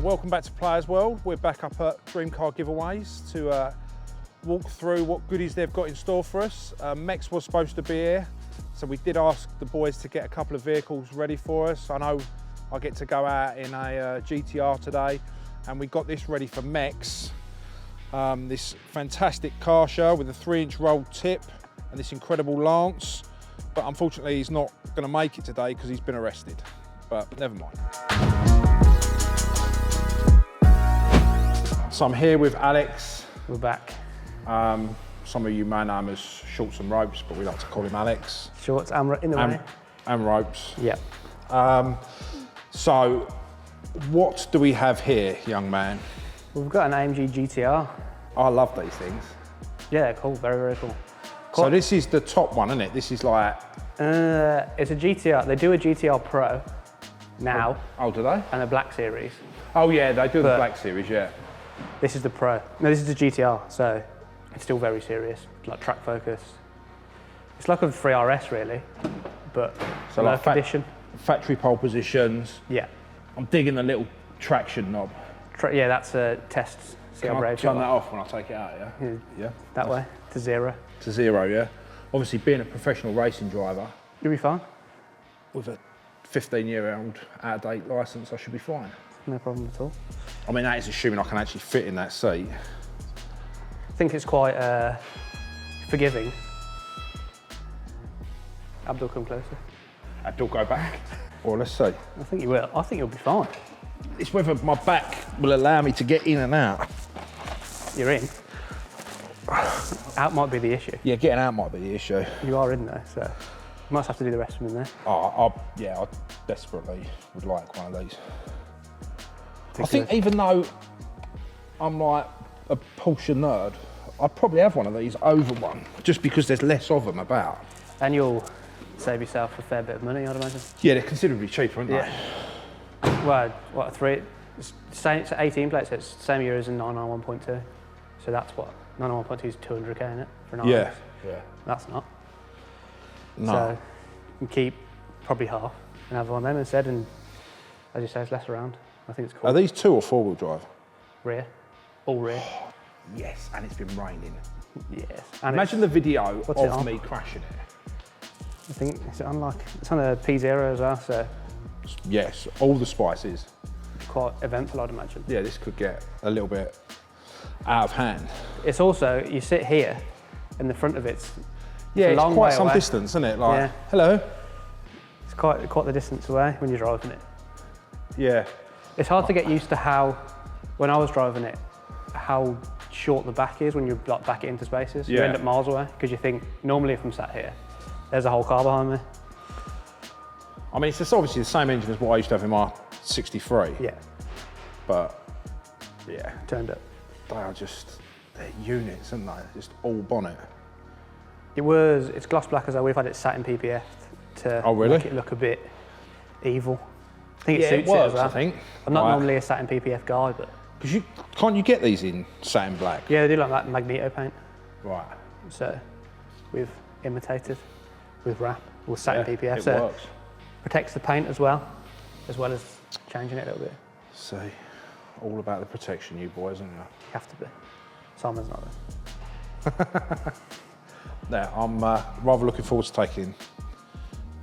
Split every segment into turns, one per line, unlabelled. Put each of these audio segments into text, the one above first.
Welcome back to Players World. We're back up at Dream Car Giveaways to walk through what goodies they've got in store for us. Mex was supposed to be here, so we did ask the boys to get a couple of vehicles ready for us. I know I get to go out in a GTR today, and we got this ready for Mex. This fantastic car show with a 3-inch rolled tip and this incredible lance, but unfortunately he's not going to make it today because he's been arrested, but never mind. So I'm here with Alex.
We're back.
Some of you may know him as Shorts and Ropes, but we like to call him Alex.
Shorts and in the way.
And Ropes.
Yeah.
So what do we have here, young man?
We've got an AMG GT R.
I love these things.
Yeah, cool, very, very cool.
So this is the top one, isn't it? This is like...
it's a GTR. They do a GTR Pro now.
Oh, do they?
And a Black Series.
Oh yeah, they do the Black Series, yeah.
This is the Pro. No, this is the GTR, so it's still very serious, like track focus. It's like a 3RS really, but
so
low
like
condition.
Factory pole positions.
Yeah.
I'm digging the little traction knob.
Yeah, that's a test. See
Can
how
I
brave
turn that off when I take it out, yeah?
Yeah. That way, to 0.
To 0, yeah. Obviously being a professional racing driver.
You'll be fine.
With a 15-year-old out-of-date licence, I should be fine.
No problem at all.
I mean, that is assuming I can actually fit in that seat.
I think it's quite forgiving. Abdul, come closer.
Abdul, go back. Or let's see.
I think you will. I think you'll be fine.
It's whether my back will allow me to get in and out.
You're in. Out might be the issue.
Yeah, getting out might be the issue.
You are in there, so you might have to do the rest of them in there.
I desperately would like one of these. I think even though I'm like a Porsche nerd, I'd probably have one of these over one, just because there's less of them about.
And you'll save yourself a fair bit of money, I'd imagine.
Yeah, they're considerably cheaper, aren't they?
Well, what, it's 18 plates, so it's the same year as a 991.2. So that's what, 991.2 is 200k in it for an RS.
Yeah.
That's not.
No.
So you can keep probably half and have one of them instead, and as you say, it's less around. I think it's cool.
Are these 2 or 4-wheel drive?
Rear. All rear.
Yes, and it's been raining.
Yes. And
imagine the video of me crashing it.
I think it's on a P0 as well, so.
Yes, all the spices.
Quite eventful, I'd imagine.
Yeah, this could get a little bit out of hand.
It's also, you sit here and the front of it's
it's
long
quite
way
some
away.
distance, isn't it? Like, hello.
It's quite the distance away when you're driving it.
Yeah.
It's hard to get used to how, when I was driving it, how short the back is when you like back it into spaces. You end up miles away because you think, normally if I'm sat here, there's a whole car behind me.
I mean, it's obviously the same engine as what I used to have in my 63.
Yeah.
But, yeah.
Turned up.
They are just, they're units, aren't they? Just all bonnet.
It's gloss black as well. We've had it sat in PPF to make it look a bit evil. I think it suits it as well.
I think.
I'm not normally a satin PPF guy, but...
Because can't you get these in satin black?
Yeah, they do like that Magneto paint.
Right.
So we've imitated with wrap with satin PPF.
It
so
works.
Protects the paint as well as changing it a little bit.
See, all about the protection, you boys, aren't you?
You have to be. Simon's not there.
Now, I'm rather looking forward to taking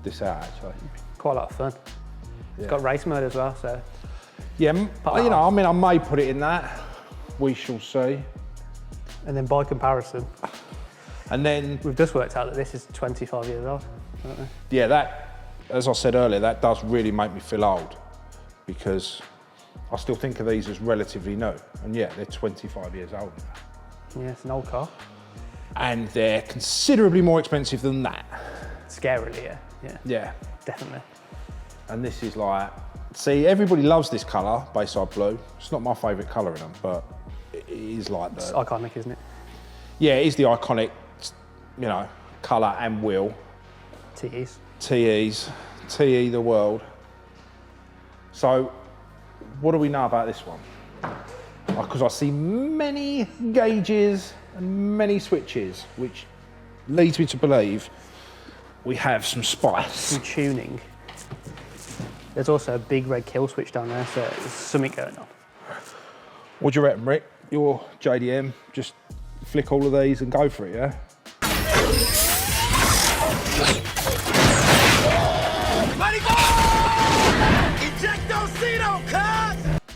this out, actually.
Quite a lot of fun. It's got race mode as well, so.
Yeah, you know, I mean, I may put it in that. We shall see.
And then by comparison,
and then
we've just worked out that this is 25 years old, don't we?
Yeah, that, as I said earlier, that does really make me feel old because I still think of these as relatively new. And yeah, they're 25 years old now.
Yeah, it's an old car.
And they're considerably more expensive than that.
Scarily, yeah. Definitely.
And this is like, see, everybody loves this colour, Bayside Blue. It's not my favourite colour in them, but it is like
It's iconic, isn't it?
Yeah, it is the iconic, you know, colour and wheel.
TEs.
TE the world. So, what do we know about this one? Because I see many gauges and many switches, which leads me to believe we have some spice.
Some tuning. There's also a big red kill switch down there, so there's something going on.
What do you reckon, Rick? Your JDM, just flick all of these and go for it, yeah?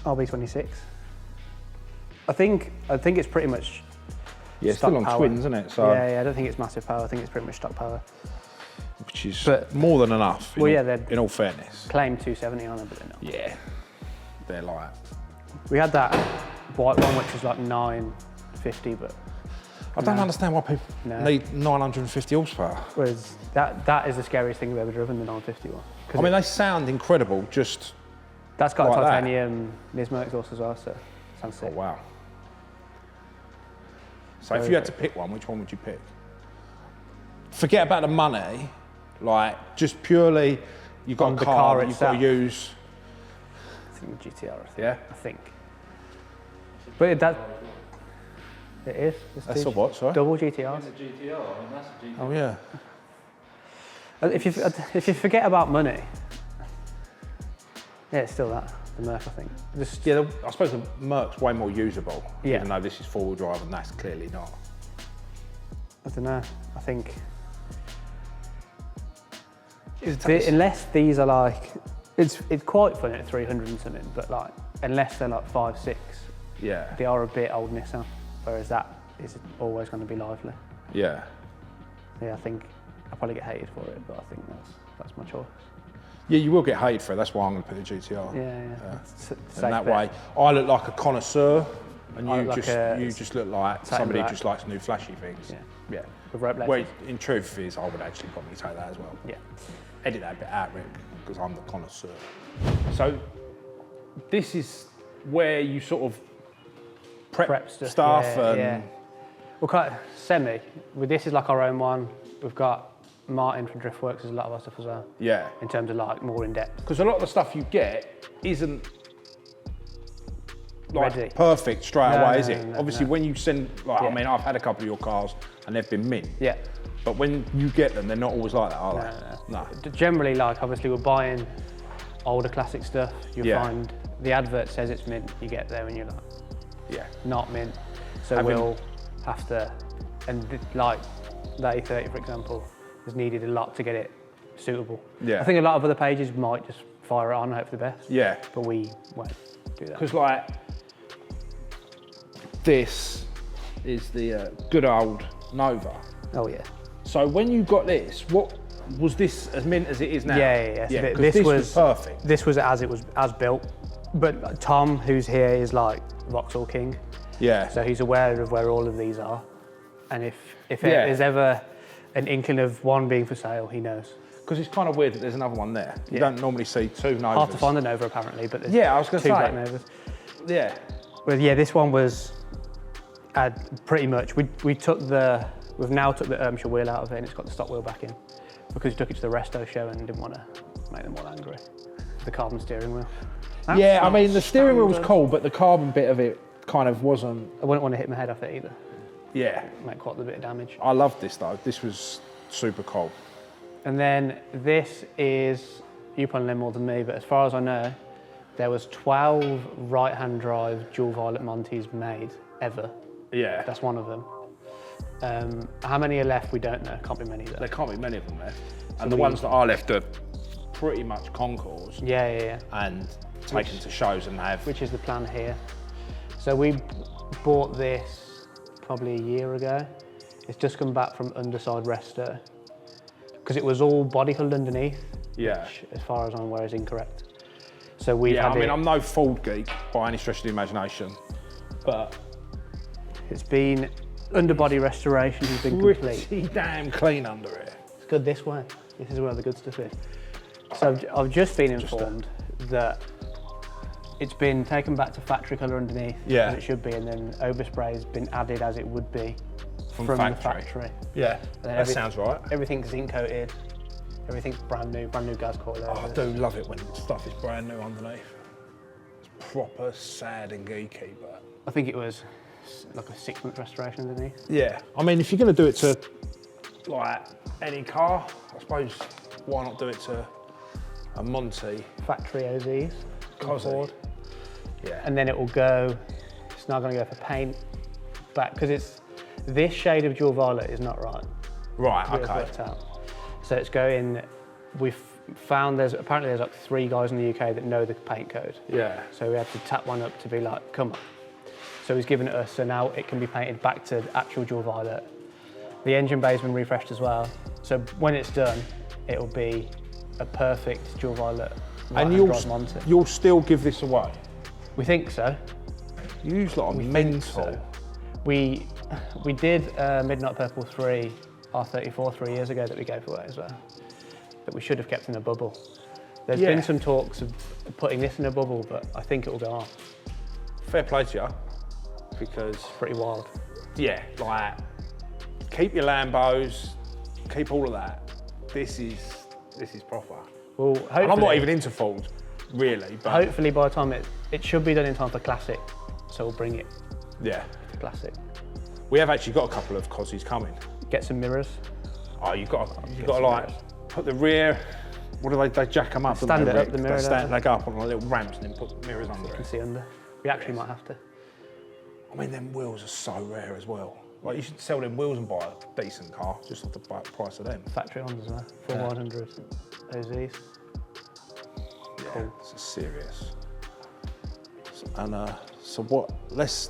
RB26. I think it's pretty much.
Yeah, it's still on
power.
twins, isn't it? So
Yeah, I don't think it's massive power. I think it's pretty much stock power.
which is more than enough. In all fairness.
Claim 270 on it, but they're not.
Yeah, they're like.
We had that white one, which was like 950, but.
I don't understand why people need 950 horsepower.
Whereas that is the scariest thing I've ever driven, the 950 one.
I mean, they sound incredible, just.
That's got
like
a titanium Nismo exhaust as well, so sounds sick.
Oh, wow. So if you had to pick one, which one would you pick? Forget about the money, like just purely, you've got a car that you've got to use.
I think the GTR,
Yeah?
I think. But it is.
That's a what, sorry?
Double GTRs.
Oh yeah.
If you forget about money, yeah, it's still that, the Merc, I think.
Yeah, I suppose the Merc's way more usable,
yeah.
even though this is four-wheel drive and that's clearly not.
I don't know, I think, unless these are like, it's quite fun at 300 and something, but like, unless they're like 5, 6,
yeah,
they are a bit old Nissan, whereas that is always going to be lively.
Yeah.
Yeah, I think I'll probably get hated for it, but I think that's my choice.
Yeah, you will get hated for it. That's why I'm going to put the GTR.
Yeah.
And that way, I look like a connoisseur, and you just look like somebody who just likes new flashy things.
Yeah. With rope laces.
Well, in truth, is I would actually probably take that as well.
Yeah.
Edit that bit out, Rick, because I'm the connoisseur. So, this is where you sort of prep stuff and.
Yeah. We're quite semi. This is like our own one. We've got Martin from Driftworks, there's a lot of our stuff as well.
Yeah.
In terms of like more in depth.
Because a lot of the stuff you get isn't like
ready.
Perfect straight away, is it?
No,
Obviously, when you send, like, I mean, I've had a couple of your cars and they've been mint.
Yeah.
But when you get them, they're not always like that, are they? No.
Generally, like, obviously, we're buying older classic stuff. You'll find the advert says it's mint, you get there and you're like, not mint. So we'll have to, and like the A30, for example, has needed a lot to get it suitable. Yeah. I think a lot of other pages might just fire it on and hope for the best. Yeah. But we won't do that.
Because like, this is the good old Nova.
Oh yeah.
So when you got this, what was this as mint as it is now?
Yeah.
So this was perfect.
This was as built. But Tom, who's here, is like Vauxhall King. Yeah. So he's aware of where all of these are. And if there's ever an inkling of one being for sale, he knows.
Because it's kind of weird that there's another one there. You don't normally see two Novas.
Hard to find a Nova apparently, but there's
I was going to say.
two black Novas.
Yeah.
Well, yeah, this one was pretty much. We've now took the Ermshire wheel out of it and it's got the stock wheel back in because we took it to the Resto show and didn't want to make them all angry. The carbon steering wheel.
I mean, the steering wheel was cool, but the carbon bit of it kind of wasn't.
I wouldn't want to hit my head off it either.
Yeah.
Make quite a bit of damage.
I loved this though. This was super cool.
And then this is, you probably know more than me, but as far as I know, there was 12 right-hand drive dual violet Montes made ever. Yeah. That's one of them. How many are left, we don't know. Can't be many though.
There can't be many of them left. So and the ones that are left are pretty much concours.
Yeah.
And taken to shows and have.
Which is the plan here. So we bought this probably a year ago. It's just come back from underside resto. Because it was all body hulled underneath. Yeah. Which, as far as I'm aware, is incorrect. So we
I'm no Ford geek by any stretch of the imagination, but
it's been underbody restoration has been complete.
Pretty damn clean under it.
It's good this way. This is where the good stuff is. So I've just been informed that it's been taken back to factory colour underneath, as it should be, and then overspray has been added as it would be from the factory. Yeah, that sounds right. Everything's zinc coated. Everything's brand new gas coil.
I do love it when stuff is brand new underneath. It's proper sad and geeky, but
I think it was like a 6-month restoration underneath.
Yeah, I mean, if you're going to do it to like any car, I suppose why not do it to a Monty
factory OZs, Ford.
Yeah,
and then it will go. it's now going to go for paint back, because this shade of dual violet is not right.
Right,
It's
okay.
worked out. So it's going, we've found apparently there's like 3 guys in the UK that know the paint code.
Yeah.
So we had to tap one up to be like, come on. So he's given it us, so now it can be painted back to actual dual violet. The engine bay's been refreshed as well. So when it's done, it'll be a perfect dual violet.
And you'll still give this away?
We think so.
You use like a mental. So.
We did Midnight Purple 3 R34 3 years ago that we gave away as well, that we should have kept in a bubble. There's been some talks of putting this in a bubble, but I think it will go on.
Fair play to you, because
It's pretty wild.
yeah, like keep your Lambos, keep all of that. This is proper.
Well, hopefully,
And I'm not even into Ford, really. But
hopefully by the time it should be done in time for Classic, so we'll bring it
yeah,
to Classic.
we have actually got a couple of Cozzies coming.
Get some mirrors.
Oh, you've got to like put the rear. What do they jack them up?
Stand
don't
it
they,
up, the
Rick?
mirror,
They go up on little ramps and then put mirrors under
You can
it.
see under. We actually might have to.
I mean, them wheels are so rare as well. Like, you should sell them wheels and buy a decent car just off the price of them.
Factory on as well. 4100 OZs.
Yeah,
Cool.
it's serious. And so what? Let's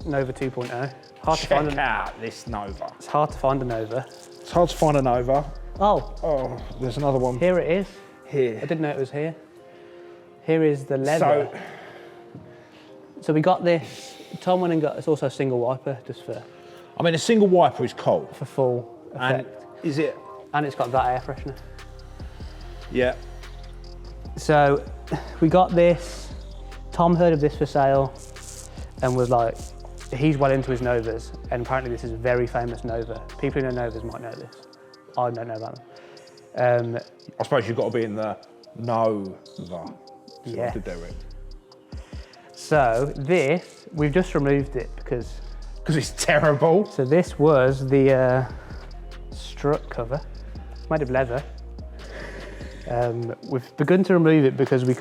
Nova 2.0. Hard to
check
find
out this Nova.
It's hard to find a Nova.
It's hard to find a Nova.
Oh,
Oh, there's another one
here it is.
here.
I didn't know it was here. Here is the leather. So we got this. Tom went and got. It's also a single wiper, just for
I mean, a single wiper is cold.
full
And
effect.
is it?
And it's got that air freshener.
Yeah.
So we got this. Tom heard of this for sale and was like, he's well into his Novas, and apparently this is a very famous Nova. People who know Novas might know this. I don't know about them.
I suppose you've got to be in the Nova
Yeah.
to do it.
So this, we've just removed it because
It's terrible.
so this was the strut cover, made of leather. We've begun to remove it because we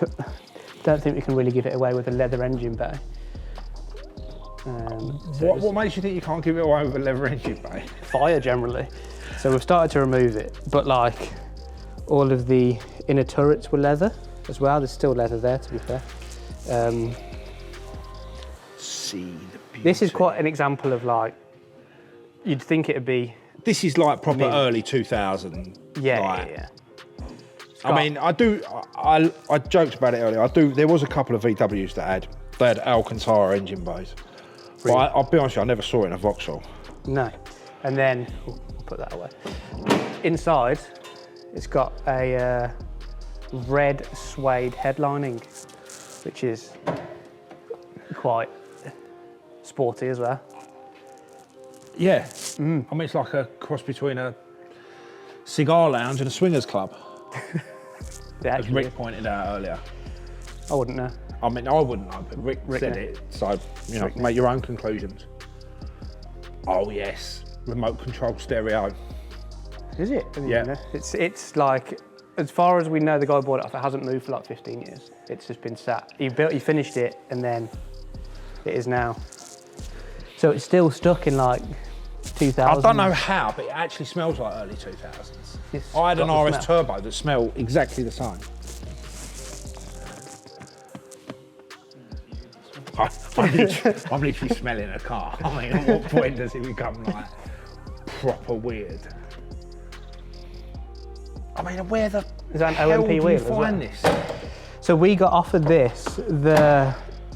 don't think we can really give it away with a leather engine bay.
What makes you think you can't give it away with a leather engine bay?
Fire generally. So we've started to remove it, but like all of the inner turrets were leather as well. There's still leather there, to be fair.
See the beauty.
This is quite an example of like, you'd think it'd be.
This is like proper
Mint.
early 2000.
Yeah,
like,
yeah.
I mean, I joked about it earlier. There was a couple of VWs that had Alcantara engine bays. But
Really?
I'll be honest with you, I never saw it in a Vauxhall.
No. And then, we'll put that away. Inside, it's got a red suede headlining, which is quite sporty as well.
Yeah. I mean, it's like a cross between a cigar lounge and a swingers club,
Yeah,
as Rick pointed out earlier.
I wouldn't know.
I mean, I wouldn't know, but Rick said
knew.
it, so, make your own conclusions. Oh, yes. Remote control stereo.
Is it?
Yeah.
It's like, as far as we know, the guy bought it off, it hasn't moved for like 15 years. It's just been sat. He finished it, and then it is now. So it's still stuck in like 2000.
I don't know how, but it actually smells like early 2000s.
It's
I had an
got the
RS
smell.
Turbo that smelled exactly the same. I'm literally smelling a car. I mean, at what point does it become like proper weird? I mean, where the
Is that an
hell
OMP
do you
wheel as
find
well?
this?
So we got offered this.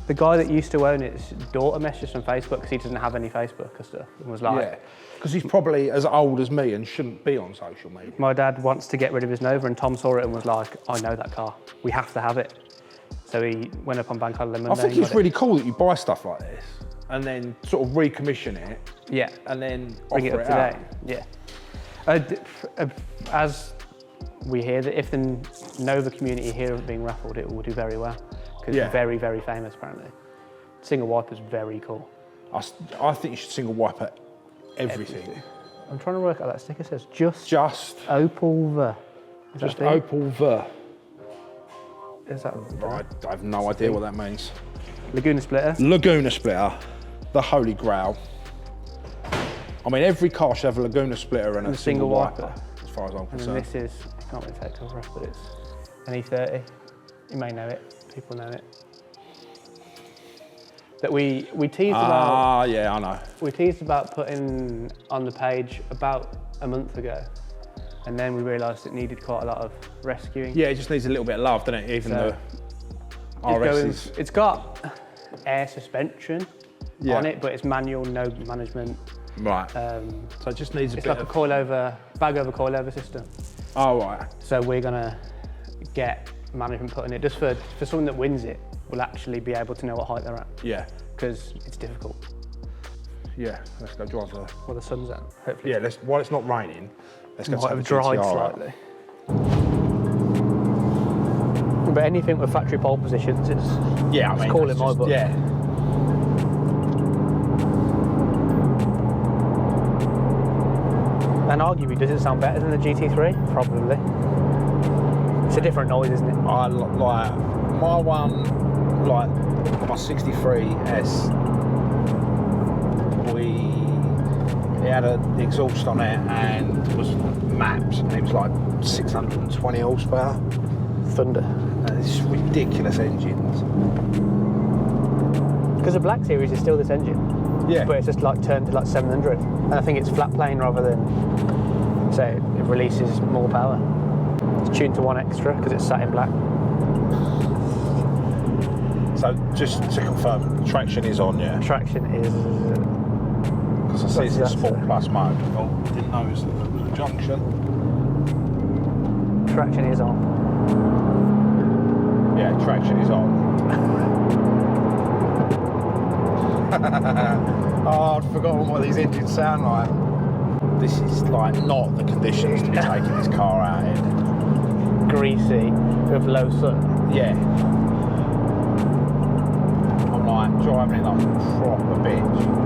The guy that used to own it's daughter messaged on Facebook because he doesn't have any Facebook or stuff, and was like,
Yeah, because he's probably as old as me and shouldn't be on social media.
my dad wants to get rid of his Nova, and Tom saw it and was like, I know that car. We have to have it. So he went up on Bank Holiday Monday.
I think
and
it's
got
really cool that you buy stuff like this and then sort of recommission it
it. Yeah.
and then
Bring it
offer
up to
out.
date. Yeah. As we hear that if the Nova community hear of it being raffled, it will do very well because
Yeah.
it's very, very famous apparently. Single wiper's very cool.
I think you should single wiper everything.
I'm trying to work out that sticker says just Opel Ver. Is
Just
that it?
Opel Ver.
Is that?
I have no idea what that means.
Laguna splitter.
Laguna splitter, the holy grail. I mean, every car should have a Laguna splitter and a single wiper, as far as I'm concerned.
And this is, I can't really take cover off, but it's an E30. You may know it, people know it. That we teased about.
Ah, yeah, I know.
We teased about putting on the page about a month ago, and then we realised it needed quite a lot of rescuing.
Yeah, it just needs a little bit of love, doesn't it? Even the RS
it's got air suspension on it, but it's manual, no management.
Right. So it just needs a bit
like a bag over coilover system.
Oh, right.
So we're gonna get management put in it just for someone that wins it will actually be able to know what height they're at.
Yeah.
Because it's difficult.
Yeah, let's go drive the...
Well, the sun's out, hopefully.
Yeah, while it's not raining, let's go
have
take the
dried
GT R
slightly. But anything with factory pole positions is call in my book.
Yeah.
And arguably, does it sound better than the GT3? Probably. It's a different noise, isn't it?
I like my one, like my 63S. It had an exhaust on it and was mapped. It was like 620 horsepower.
Thunder.
And it's ridiculous engines.
Because the Black Series is still this engine.
Yeah.
But it's just like turned to like 700. And I think it's flat plane rather than, so it releases more power. It's tuned to 1 extra because it's sat in black.
So just to confirm, traction is on, yeah?
Traction is...
Because I see it's in Sport Plus mode. Oh, didn't know it was a junction.
Traction is on.
Yeah, traction is on. Oh, I'd forgotten what these engines sound like. This is like not the conditions to be taking this car out in.
Greasy, with low sun.
Yeah. I'm like driving it like a proper bitch.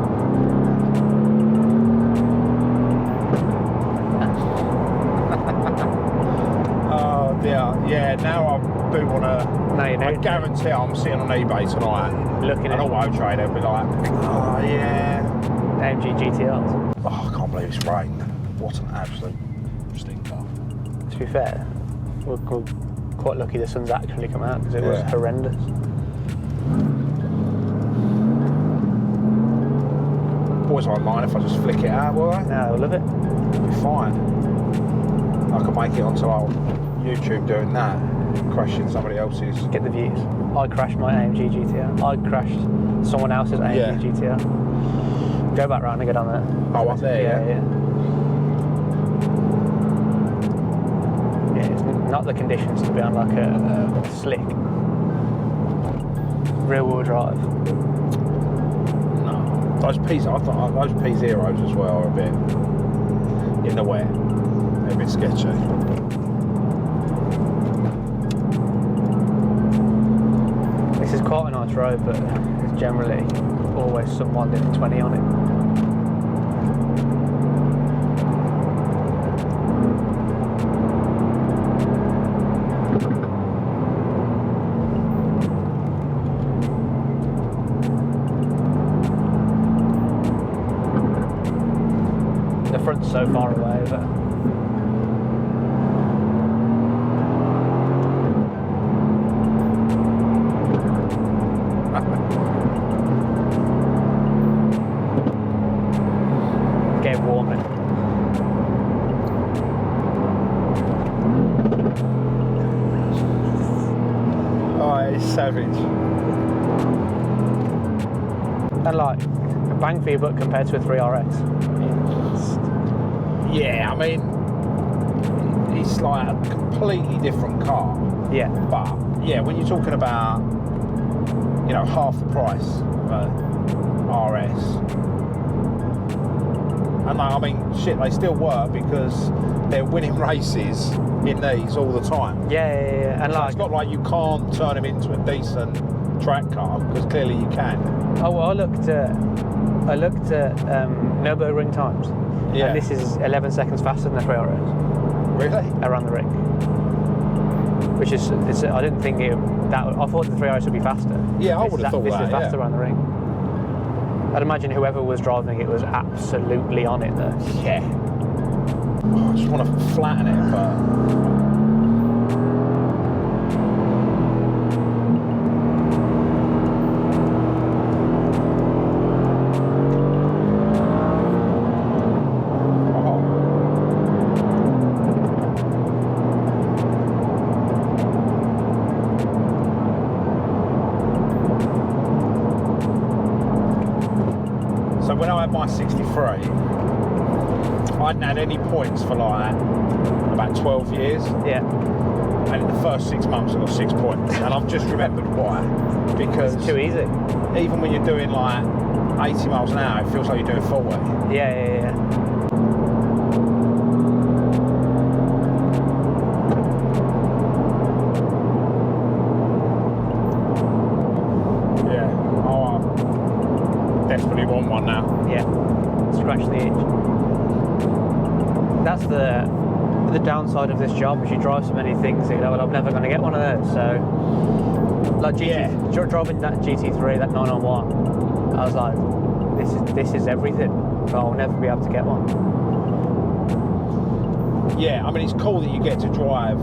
Oh dear, yeah, now I do want to, I guarantee I'm sitting on eBay tonight
looking at
Auto Trader and be like, oh yeah.
AMG GT Rs.
Oh, I can't believe it's rained. What an absolute stinker.
To be fair, we're quite lucky the sun's actually come out because it was horrendous.
Boys won't mind if I just flick it out, will they?
No, I love it.
It'll be fine. I can make it onto our YouTube doing that, crashing somebody else's.
Get the views. I crashed my AMG GT R. I crashed someone else's AMG GT R. Go back round and get on there.
Oh, up there,
yeah. Yeah, it's not the conditions to be on like a slick rear-wheel drive.
No. Those P0s as well are a bit in the wet. They're a bit sketchy.
This is quite a nice road, but there's generally always someone in 20 on it. The front's so far away, but getting warm now.
Oh, it's savage.
And like, a bang for your buck compared to a 3RS.
Yeah, I mean, it's like a completely different car.
Yeah.
But, yeah, when you're talking about, you know, half the price of RS, and like, I mean, shit, they still work because they're winning races in these all the time.
Yeah. And
so
like,
it's not like you can't turn them into a decent track car, because clearly you can.
oh, well, I looked at Nürburgring times.
Yeah.
And this is 11 seconds faster than a 3RS.
Really?
Around the ring. Which is, I didn't think I thought the 3RS would be faster.
Yeah, I would have thought that.
This is faster around the ring. I'd imagine whoever was driving it was absolutely on it though.
Yeah. Oh, I just want to flatten it, but. So when I had my 63, I hadn't had any points for like about 12 years.
Yeah.
And in the first 6 months I got 6 points. And I've just remembered why. Because
it's too easy.
Even when you're doing like 80 miles an hour, it feels like you're doing 40.
Yeah.
Desperately want one now.
Yeah, scratch the itch. That's the downside of this job, is you drive so many things that you know, well, I'm never going to get one of those. So, like driving that GT3, that 991, I was like, this is everything. But I'll never be able to get one.
Yeah, I mean it's cool that you get to drive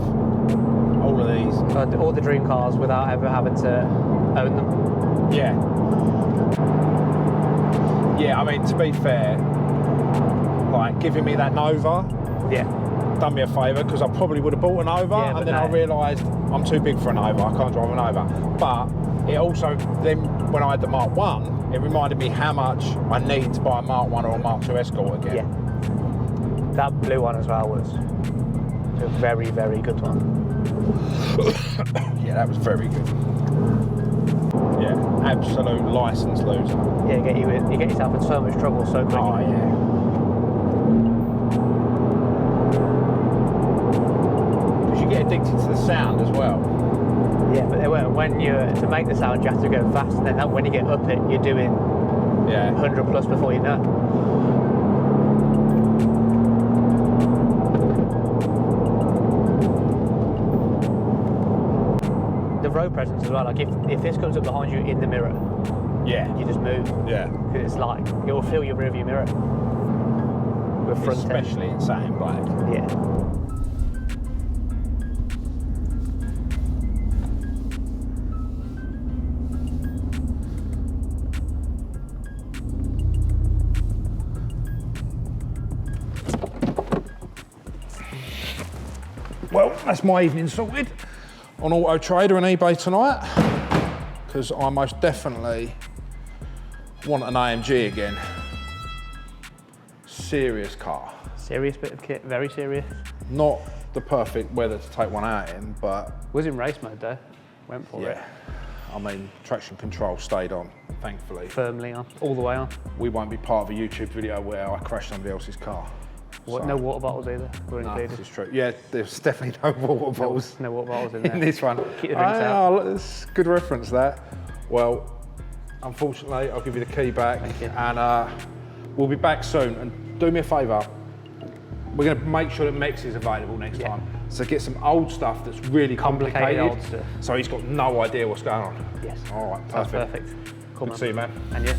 all of these,
all the dream cars without ever having to own them.
Yeah. Yeah, I mean, to be fair, like giving me that Nova, done me a favour, because I probably would have bought a Nova, and then I realised I'm too big for a Nova, I can't drive a Nova. But it also, then when I had the Mark 1, it reminded me how much I need to buy a Mark 1 or a Mark 2 Escort again.
Yeah. That blue one as well was a very, very good one.
Yeah, that was very good. Yeah, absolute licence loser.
Yeah, you get yourself in so much trouble so quickly.
Oh yeah. Because you get addicted to the sound as well.
Yeah, but when to make the sound you have to go fast, and then when you get up it, you're doing 100 plus before you know. The road presence as well, like if this comes up behind you in the mirror, you just move.
Yeah.
Because it's like, it will fill your rearview mirror. With front
especially in satin black.
Yeah.
Well, that's my evening sorted on Auto Trader and eBay tonight, because I most definitely want an AMG again. Serious car.
Serious bit of kit, very serious.
Not the perfect weather to take one out in, but...
Was in race mode though, went for it.
I mean, traction control stayed on, thankfully.
Firmly on, all the way on.
We won't be part of a YouTube video where I crash somebody else's car.
So. No water bottles either were included.
This is true. Yeah, there's definitely no water bottles.
No water bottles in there.
In this one.
Keep the drinks out.
It's good reference, that. Well, unfortunately, I'll give you the key back.
Thank you.
And we'll be back soon. And do me a favour, we're going to make sure that Mex is available next time. So get some old stuff that's really complicated
old stuff.
So he's got no idea what's going on.
Yes.
All right,
Sounds
perfect.
Cool,
Good to see you, man.
And you.